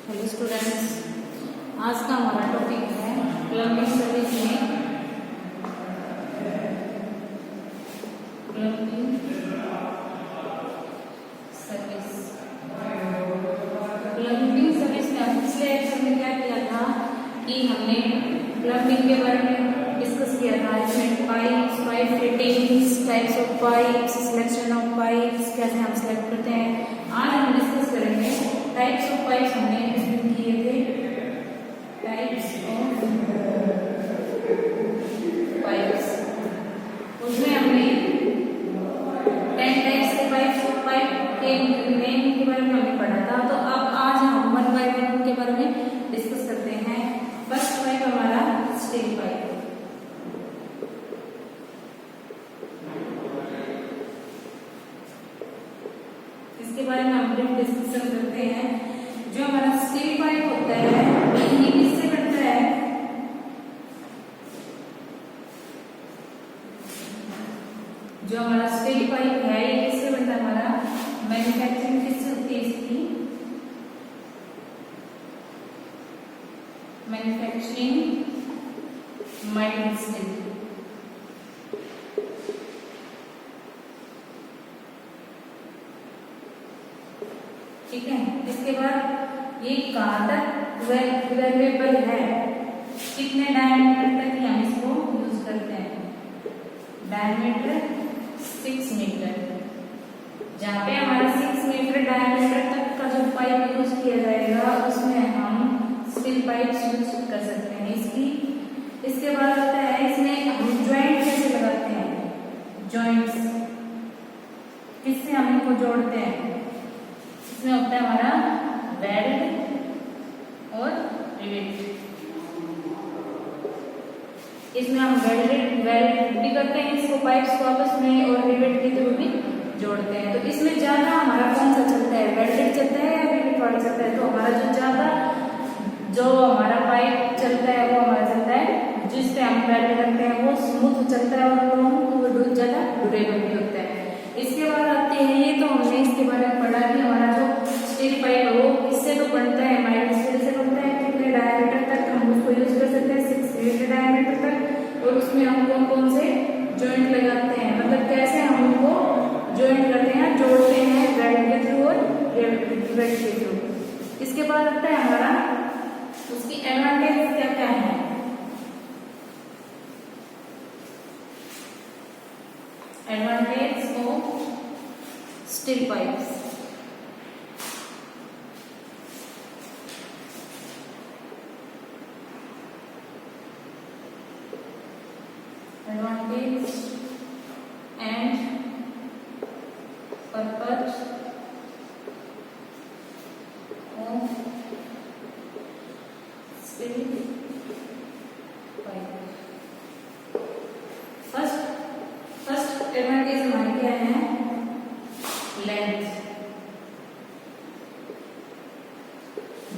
Hello students, आज का हमारा टॉपिक है प्लम्बिंग सर्विस में प्लम्बिंग सर्विस। प्लम्बिंग सर्विस में पिछले लेक्चर में क्या किया था कि हमने प्लम्बिंग के बारे में डिस्कस किया था। इसमें pipes, pipe fittings, types of pipes, selection of pipes, कैसे हम सिलेक्ट करते हैं। आज हम डिस्कस करेंगे टाइप्स ऑफ पाइप्स। हमने किए थे टाइप्स ऑफ पाइप्स, उसमें हमने 10 टाइप्स के पाइप के नेम के बारे में हमने पढ़ा था। तो अब आज हम 1 बाय 1 के बारे में डिस्कस करते हैं। फर्स्ट पाइप हमारा स्टील पाइप। इसके बारे में हम डिस्कशन करते हैं। जो हमारा स्टील पाइप होता है ये किससे बनता है? जो हमारा स्टील पाइप है ये किससे बनता है? हमारा मैन्युफैक्चरिंग किससे होती है? इसकी मैन्युफैक्चरिंग माइल्ड स्टील। ठीक है। इसके बाद ये कहाँ तक वेल्युएबल है, कितने डायमीटर तक हम इसको यूज करते हैं? Diameter 6 metre. जहाँ पे हमारा 6 मीटर डायमीटर तक का जो पाइप यूज किया जाएगा उसमें हम स्टील पाइप यूज कर सकते हैं। इसके बाद होता है इसमें हम ज्वाइंट कैसे लगाते हैं? जॉइंट्स किससे हम इनको जोड़ते हैं? इसमें होता है हमारा वेल्ड और रिवेट। इसमें हम वेल्ड भी करते हैं इसको, पाइप्स को आपस में, और रिवेट के थ्रू भी जोड़ते हैं। तो इसमें ज्यादा हमारा कौन सा चलता है? वेल्डेड चलता है या रिवेट वाला चलता है? तो हमारा जो हमारा पाइप चलता है वो हमारा चलता है, जिस पे हम वेल्ड करते हैं वो स्मूथ चलता है और वो ज्यादा ड्यूरेबल भी होता है। इसके बाद आते हैं, ये तो हमने इसके बारे में पढ़ा कि हमारा जो स्टील पाइप है वो किससे तो बनता है? माइल्ड स्टील से बनता है। कितने डायमीटर तक हम उसको यूज कर सकते हैं? 6 मीटर डायमीटर तक। और उसमें हम कौन कौन से जॉइंट लगाते हैं, मतलब कैसे हम उनको जॉइंट करते हैं, जोड़ते हैं वेल्ड के थ्रू और रिवेट के थ्रू। इसके बाद आता है हमारा उसकी एडवांटेज क्या क्या है। Advantage of steel pipes. Advantage and purpose of steel pipe। First advantage हमारी क्या है? लेंथ।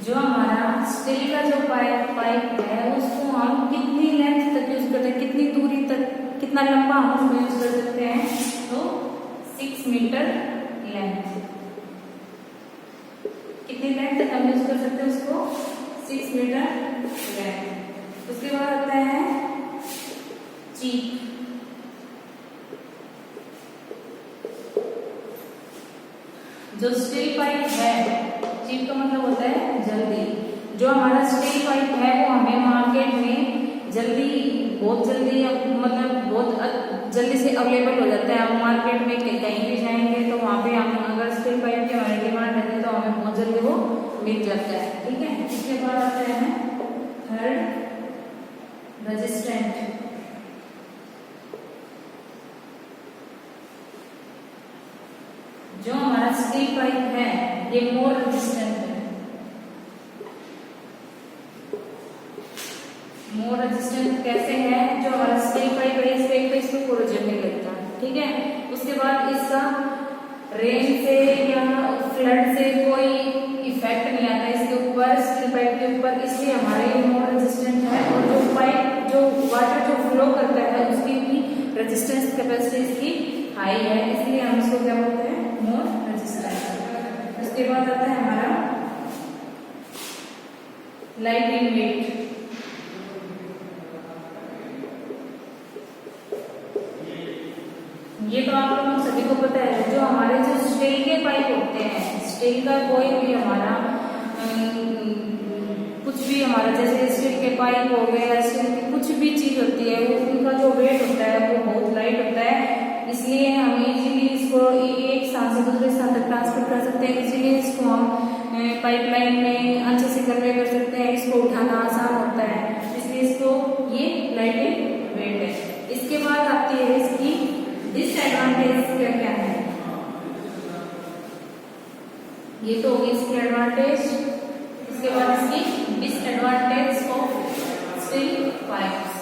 जो हमारा स्टील का जो पाइप है उसको हम कितनी लेंथ तक यूज करते हैं, कितनी दूरी तक, कितना लंबा हम उसको यूज कर सकते हैं? तो 6 मीटर लेंथ। कितनी लेंथ तक हम यूज कर सकते हैं उसको? 6 मीटर लेंथ। उसके बाद आता है चीप। जो स्टील पाइप है, चीप का मतलब होता है जल्दी। जो हमारा स्टील पाइप है वो हमें मार्केट में बहुत जल्दी मतलब बहुत जल्दी से अवेलेबल हो जाता है। हम मार्केट में कहीं भी जाएंगे तो वहाँ पे हम अगर स्टील पाइप की हमारी डिमांड रहती है तो हमें बहुत जल्दी वो मिल जाता है। ठीक है। इसके बाद आता है थर्ड, रेजिस्टेंट। जो हमारा स्टील पाइप है ये मोर रेजिस्टेंट है। मोर रेजिस्टेंट कैसे है? जो हमारा स्टील पाइप है इसमें कोरोजन नहीं लगता। ठीक है। उसके बाद इसका रेन से या फ्लड से कोई इफेक्ट नहीं आता इसके ऊपर, स्टील पाइप के ऊपर, इसलिए हमारे मोर रेजिस्टेंट है। और जो पाइप जो वाटर जो फ्लो करता है उसकी भी रेजिस्टेंस कैपेसिटी इसकी हाई है, इसलिए हम इसको क्या बोलते हैं? मोर रेजिस्टेंट। उसके बाद आता है हमारा लाइट इन वेट। ये तो आप लोगों सभी को पता है। जो हमारे जो स्टील के पाइप होते हैं, स्टील का कोई भी हमारा कुछ भी हमारा जैसे स्टील के पाइप हो गया, स्टील की कुछ भी चीज होती है, वो उनका जो वेट होता है वो बहुत लाइट होता है। इसलिए हम इजीली इसको एक स्थान से दूसरे स्थान तक ट्रांसफर कर सकते हैं। इसीलिए इसको हम पाइपलाइन में अच्छे से कन्वे कर सकते हैं। इसको उठाना आसान होता है, इसलिए इसको ये लाइट वेट है। इसके बाद आती है इसकी डिसएडवांटेज क्या क्या है। ये तो होगी इसकी एडवांटेज। इसके बाद इसकी डिसएडवांटेज ऑफ स्टील पाइप्स।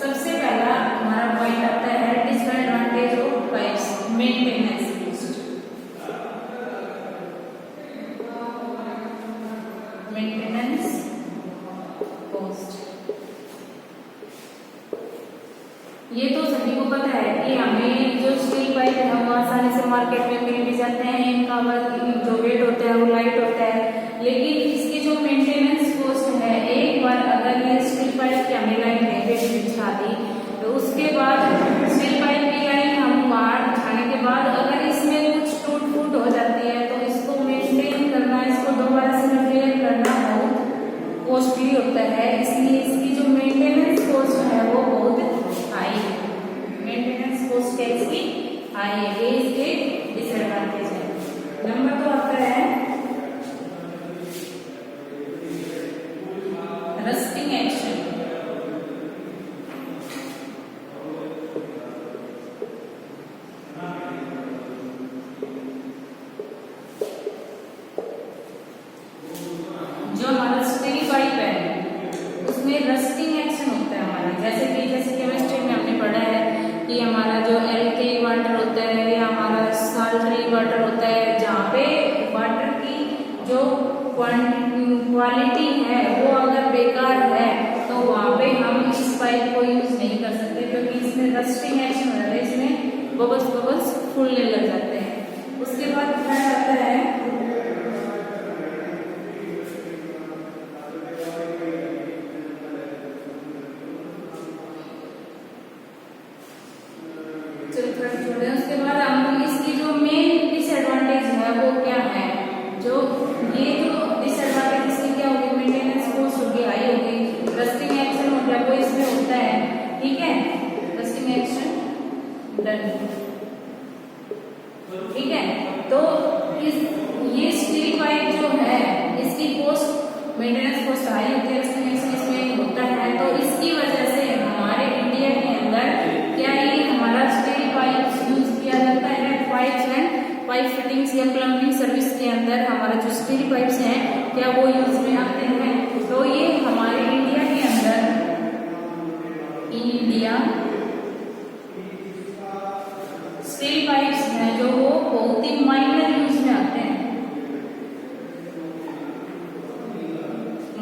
सबसे पहला हमारा पॉइंट आता है disadvantage of pipes, maintenance cost. Maintenance cost ये तो सभी को पता है कि हमें जो स्टील पाइप है हम आसानी से मार्केट में मिल भी जाते हैं। इनका जो वेट होता है वो लाइट होता है, लेकिन इसकी जो मेंटेनेंस कॉस्ट है, एक बार अगर ये स्टील पाइप की हमें लाइन बिछा दी तो उसके बाद स्टील पाइप की लाइन हम बाहर बिछाने के बाद अगर इसमें कुछ टूट फूट हो जाती है तो इसको मेंटेन करना, इसको दोबारा से रिपेयर करना बहुत कॉस्टली होता है। इसलिए इसकी जो मेंटेनेंस कॉस्ट है वो बहुत हाई है। मेंटेनेंस कॉस्ट है इसकी हाई है, ये इसके डिसएडवांटेज है। नंबर 2 आता है रस्टिंग एक्शन। जो हमारा स्टील पाइप है उसमें रस्टिंग एक्शन होता है हमारा, जैसे केमिस्ट्री में हमने पढ़ा है कि हमारा जो एल्कली वाटर होता है या हमारा साल्टरी वाटर होता है, जहाँ पे वाटर की जो क्वालिटी है वो अगर बेकार है तो वहाँ पे हम इस पाइप को यूज नहीं कर सकते, क्योंकि इसमें रस्टिंग एक्शन हो जाता है, इसमें बबल्स फूलने लग जाते हैं। उसके बाद क्या आता है उसके बाद हम इसकी जो मेन डिसएडवांटेज है वो क्या है। जो डिसएडवांटेज इसकी क्या होगी, मेंटेनेंस कॉस्ट होगी, हाई होगी, रस्टिंग एक्शन हो गया वो इसमें होता है, ठीक है, रस्टिंग एक्शन डन, ठीक है। तो ये स्टील पाइप जो है इसकी कॉस्ट मेंटेनेंस कॉस्ट हाई होती है, रस्टिंग एक्शन इसमें होता है। तो इसकी वजह से हमारे इंडिया के अंदर क्या ये हमारा स्टील पाइप यूज किया जाता है पाइप्स एंड पाइप फिटिंग्स या प्लम्बिंग सर्विस के अंदर हमारा जो स्टील पाइप्स हैं क्या वो यूज में आते हैं। तो ये हमारे इंडिया के अंदर स्टील पाइप्स हैं जो वो बहुत ही माइनर यूज में आते हैं,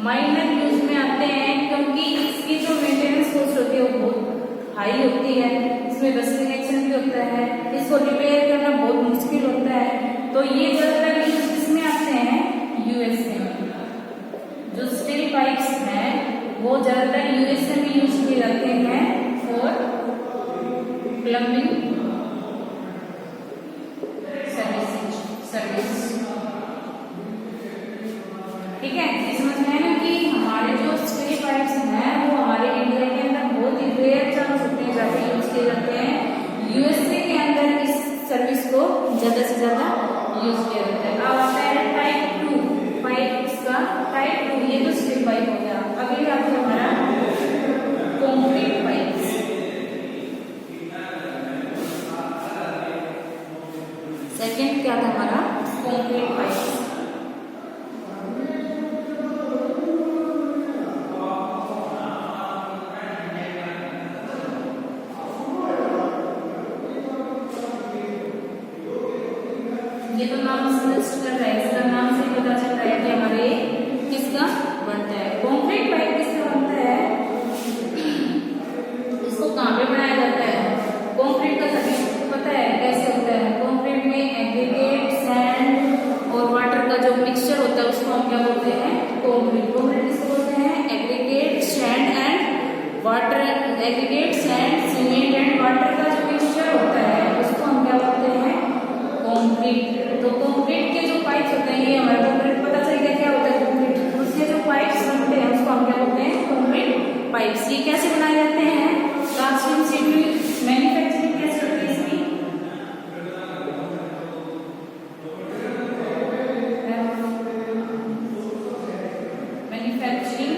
माइनर यूज में आते हैं, क्योंकि इसकी जो मेंटेनेंस कॉस्ट होती है वो बहुत हाई होती है। इसमें रस्टिंग एक्शन भी होता है, इसको रिपेयर करना बहुत मुश्किल होता है। तो ये ज्यादातर यूज किसमें आते हैं, यूएसए में। जो स्टील पाइप्स हैं वो ज्यादातर यूएसए में यूज किए जाते हैं फॉर प्लम्बिंग सर्विस, ठीक है। इसमें है ना कि हमारे जो स्टील पाइप्स हैं वो हमारे इंडिया के अंदर बहुत ही रेयर चांस होते हैं जहाँ पे यूज किए जाते हैं। यूएसए के अंदर इस सर्विस को ज्यादा से ज्यादा यूज किया जाता है। अब आता है टाइप 2 पाइप्स का, टाइप 2 ये जो स्टील पाइप हो गया। अगली आता है हमारा कंक्रीट पाइप्स। सेकेंड क्या था हमारा, कंक्रीट पाइप्स। ये तो नाम सजेस्ट कर रहा है, इसका नाम से पता चल रहा है कि हमारे किसका बनता है। कंक्रीट पाइप किसका बनता है, इसको कहाँ पे बनाया जाता है? कंक्रीट का सभी पता है कैसे होता है। कंक्रीट में एग्रीगेट, सैंड और वाटर का जो मिक्सचर होता है उसको हम क्या बोलते हैं? कंक्रीट। कंक्रीट किसको बोलते हैं? Aggregate, sand and water, aggregate, sand, cement and water का जो मिक्सचर होता है उसको हम क्या बोलते हैं? कंक्रीट। तो कंक्रीट के जो पाइप्स होते हैं, ये हमारा कंक्रीट पता चल गया क्या होता है कंक्रीट। उसके जो पाइप्स बनते हैं उसको हम क्या बोलते हैं? Concrete pipes. ये कैसे बनाए जाते हैं? कास्टिंग शीट मैन्युफैक्चरिंग कैसे होती है इसकी? Manufacturing,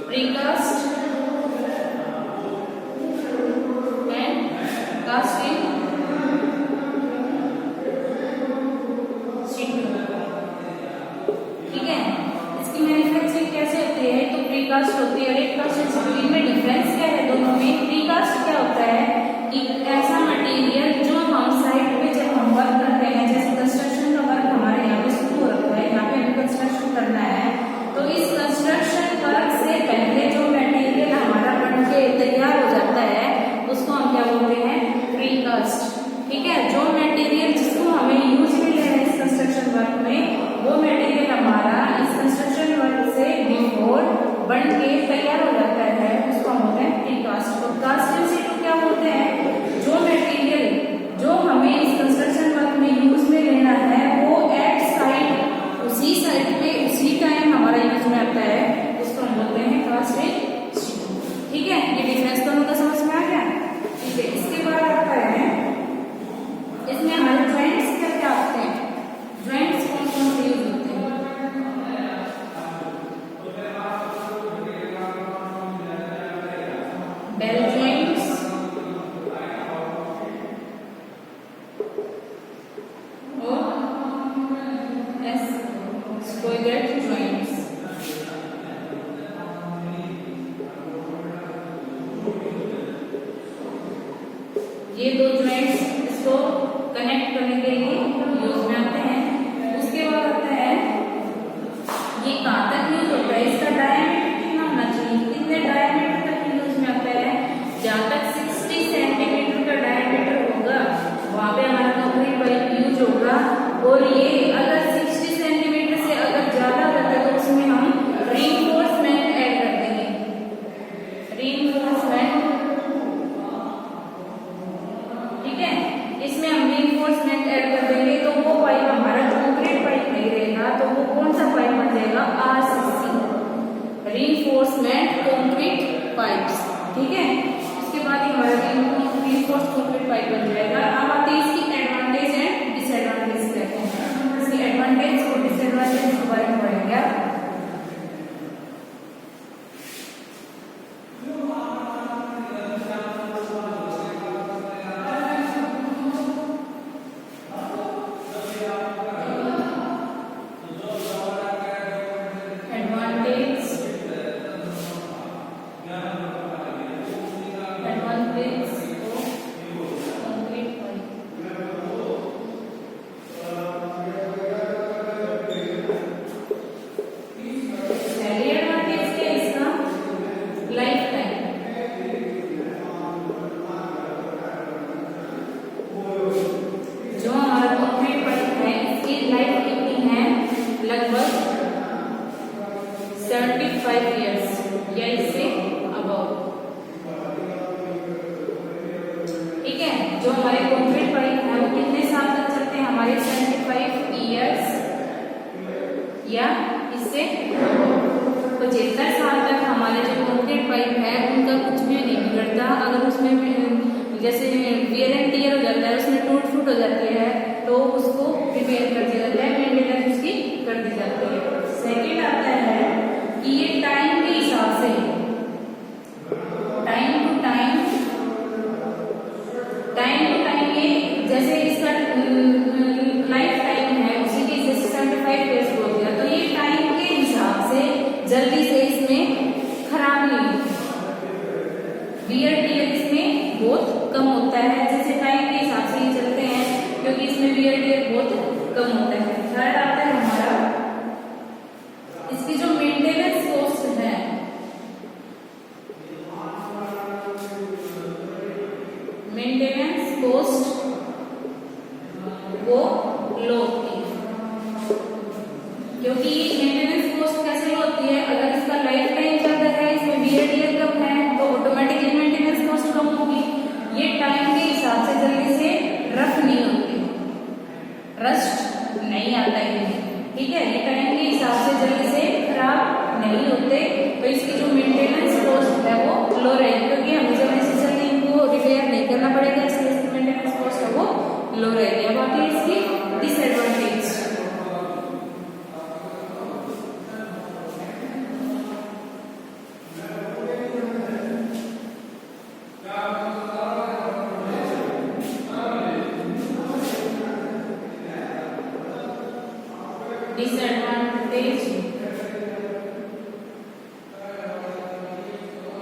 precast and casting sheet. ठीक है, इसकी मैन्युफैक्चरिंग कैसे होती है? तो प्रीकास्ट होती है और एक कास्टिंग शीट। इनमें डिफरेंस क्या है दोनों में? प्रीकास्ट क्या होता है कि ऐसा मटेरियल जो हम साइट पे जब हम वर्क करते हैं, जैसे कंस्ट्रक्शन का वर्क हमारे यहाँ पे शुरू हो रखा है, यहाँ पे हमें कंस्ट्रक्शन करना है, तो इस कंस्ट्रक्शन वर्क से पहले जो मटेरियल हमारा बन के तैयार हो जाता है उसको हम क्या बोलते हैं? प्रीकास्ट। ठीक है, जो मटेरियल जिसको हमें यूज में लेना है इस कंस्ट्रक्शन वर्क में, वो मटेरियल हमारा इस कंस्ट्रक्शन वर्क से बिफोर बन के तैयार हो जाता है उसको हम बोलते हैं प्रीकास्ट। और कास्टिंग शीट को क्या बोलते हैं? जो मटेरियल जो हमें इस कंस्ट्रक्शन वर्क में यूज में लेना है वो एट साइट, उसी साइट पे उसी टाइम हमारा यूज में आता है, उसको हम बोलते हैं कास्टिंग शीट। ठीक है, ये डिफरेंस दोनों का समझ में आ गया? ठीक है, इसके बाद आता है इसमें हमारे जॉइंट्स क्या क्या आते हैं? जॉइंट्स कौन कौन से यूज होते हैं? बेल जॉइंट्स और स्क्वायर जॉइंट्स। ये दो जॉइंट्स इसको कनेक्ट करने के लिए यूज में आते हैं। उसके बाद आता है ये कहाँ तक यूज होता है? इसका डायमीटर कितना होना चाहिए? कितने डायमीटर तक यूज में आता है? जहाँ तक 60 सेंटीमीटर का डायमीटर होगा वहां पे हमारा कंक्रीट पाइप यूज होगा। और ये अगर 60 सेंटीमीटर से अगर ज्यादा होता है तो उसमें हम रीइंफोर्समेंट ऐड कर देंगे। रीइंफोर्समेंट, ठीक है, इसमें हम रीइंफोर्समेंट ऐड कर देंगे तो वो पाइप हमारा कंक्रीट पाइप नहीं रहेगा, तो वो कौन सा पाइप बन जाएगा? RCC, reinforcement concrete pipes. ठीक है, इसके बाद हमारा रीइंफोर्स कंक्रीट पाइप बन जाएगा। अब आते हैं इसकी एडवांटेज एंड डिसएडवांटेज कहते हैं। इसकी एडवांटेज और डिसएडवांटेज के बारे में पढ़ेंगे आप। लगभग 75 ईयर्स या इससे अबव। ठीक है, जो हमारे कंक्रीट पाइप है वो कितने साल तक चलते हैं? हमारे 75 ईयर्स या इससे 75 साल तक हमारे जो कंक्रीट पाइप है उनका कुछ भी नहीं बिगड़ता। अगर उसमें जैसे वियर एंड टियर हो जाता है, उसमें टूट फूट हो जाती है तो उसको रिपेयर कर दिया जाता है, मेंटेनेंस उसकी कर दी जाती है। सेकंड आता है कि ये टाइम के हिसाब से, टाइम टू टाइम ये जैसे इसका लाइफ टाइम है उसी के जैसे 75 ईयर्स हो गया, तो ये टाइम के हिसाब से जल्दी से इसमें खराब नहीं होती। वियर टियर इसमें बहुत कम होता है, जैसे टाइम के हिसाब से ये चलते हैं क्योंकि इसमें वियर टियर बहुत कम होता है। थर्ड आता है हमारा इसकी जो मेंटेनेंस कॉस्ट है, मेंटेनेंस कॉस्ट वो लो होती है, क्योंकि मेंटेनेंस कॉस्ट कैसे लो होती है, अगर इसका लाइफ टाइम ज्यादा है, इसमें वियर टियर कम है, तो ऑटोमेटिकली मेंटेनेंस कॉस्ट कम होगी। ये टाइम के हिसाब से जल्दी से रफ नहीं होती, रस्ट नहीं आता है, ठीक है, ये टाइम के हिसाब से जल्दी से खराब नहीं होते, तो इसकी जो मेंटेनेंस कॉस्ट है वो लो रहेगी, क्योंकि हमें जल्दी से जल्दी इनको रिपेयर नहीं करना पड़ेगा, इसलिए इसकी मेंटेनेंस कॉस्ट है वो लो रहेगी। अब आती है इसकी disadvantage.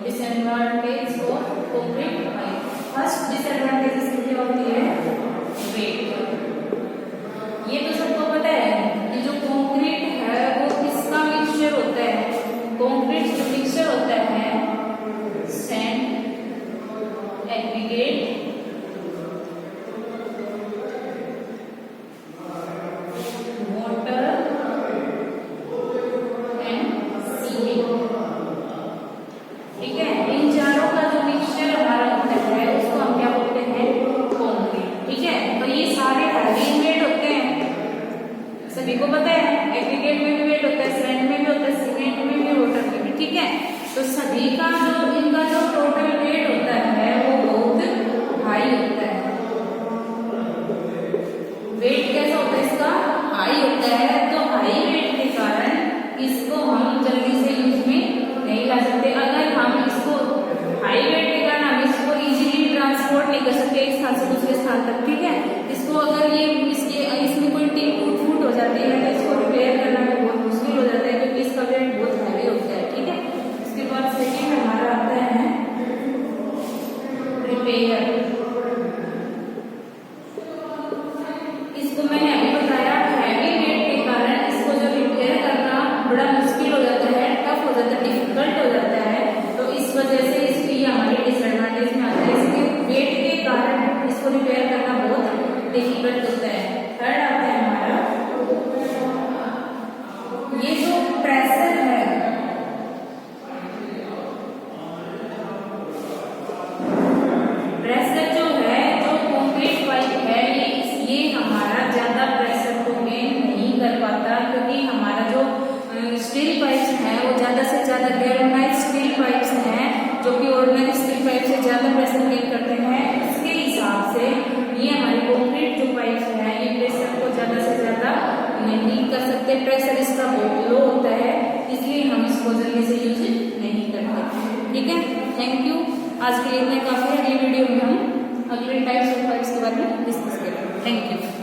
Disadvantage of concrete pipe. First disadvantage इसकी क्या होती है, वेट। ये तो सबको पता है कि जो कंक्रीट है वो किसका मिक्सचर होता है, कंक्रीट जो मिक्सचर होता है सैंड, एग्रीगेट, सभी को पता है, एग्रीगेट में भी वेट होता है, सैंड में भी होता है, सीमेंट में भी, वाटर में भी, ठीक है। तो सभी का जो इनका जो टोटल वेट होता है वो बहुत हाई होता है। वेट कैसा होता है इसका, हाई होता है, तो हाई वेट के कारण इसको हम जल्दी से यूज में नहीं ला सकते। अगर हम इसको हाई वेट के कारण हम इसको इजीली ट्रांसपोर्ट नहीं कर सकते एक स्थान से दूसरे स्थान तक, ठीक है। इसको अगर ये इसमें कोई टिप फूट हो जाती है तो इसको रिपेयर करना में बहुत मुश्किल हो जाता है, क्योंकि इसका वेट बहुत हैवी होता है, ठीक है। इसके बाद सेकेंड हमारा आता है रिपेयर। इसको मैंने अभी बताया, हैवी वेट के कारण इसको जो रिपेयर करना बड़ा मुश्किल हो जाता है, टफ हो जाता है, डिफिकल्ट हो जाता है, तो इस वजह से इसकी हमारी डिसएडवांटेज में आता है। इसके वेट के कारण इसको रिपेयर करना बहुत डिफिकल्ट होता है। थर्ड आता है हमारा ये जो प्रेशर है, प्रेशर जो है, जो कंक्रीट पाइप है, ये हमारा ज्यादा प्रेशर को गेन नहीं कर पाता, क्योंकि हमारा जो स्टील पाइप्स हैं वो ज्यादा से ज्यादा गैल्वेनाइज्ड स्टील पाइप्स हैं, जो कि ऑर्डिनरी स्टील पाइप से ज्यादा प्रेशर गेन करते हैं। इसके हिसाब से ये हमारी कंक्रीट जो पाइप्स हैं ये प्रेशर को ज्यादा से ज्यादा नहीं कर सकते, प्रेशर इसका बहुत लो होता है, इसलिए हम इसको जल्दी से यूज नहीं करते, ठीक है। थैंक यू, आज के लिए इतना काफी है। अगली वीडियो में हम अगले टाइप्स ऑफ पाइप्स के बारे में डिस्कस करेंगे। Thank you.